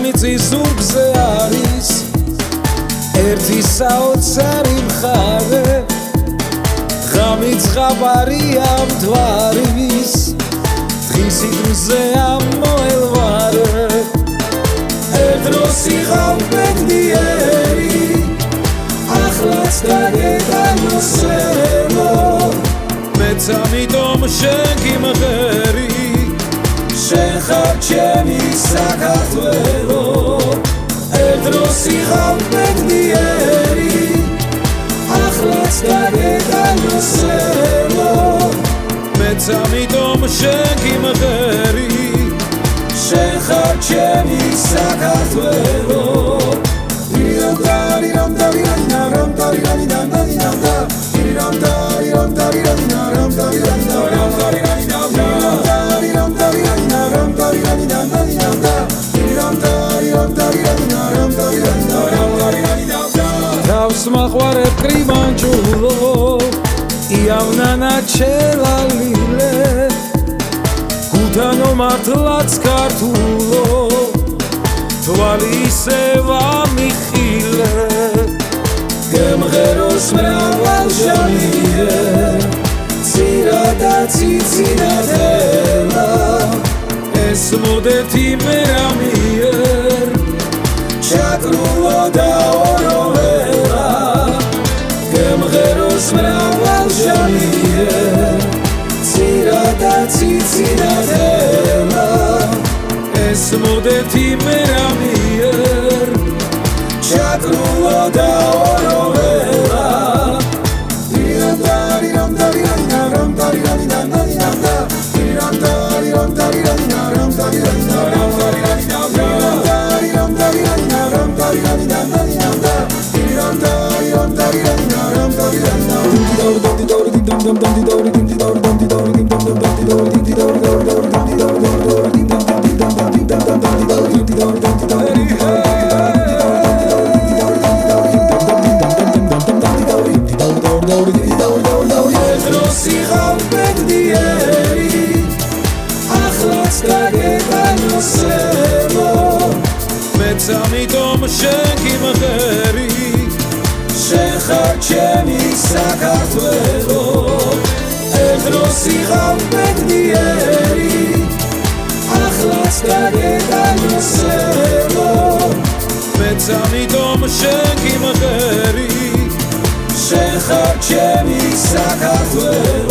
მიწის ზურგზე არის ერთი საოცარი მხარე ღამით ხაბარია მთვარის დღისით მზეა მოელვარე ერთდროს იყავ ბედნიერი ახლაც დაგეტანოსელო მეც ამიტომ შენ გიმღერი შენ ხარ ჩემი საქართველო ერთდროს იყავ ბედნიერი ახლაც დაგეტანოსელო მეც ამიტომ შენ გიმღერი შენ ხარ ჩემი საქართველო Smaquare primangiulo Iavnana celalile Gutano martlats kartulo Tvaliseva mikhile Gemgeros mraval shaliye Tsirada tsitsinadela Es modeti meramier Chakrulo da orovela Gemgeros mraval shaliye Tsirada tsitsinadela Es modeti meramier Chakrulo da orovela ამიტომ შენ გიმღერი შენ ხარ ჩემი საქართველო ერთდროს იყავ ბედნიერი ახლაც დაგეტანოსელო მეც ამიტომ შენ გიმღერი შენ ხარ ჩემი საქართველო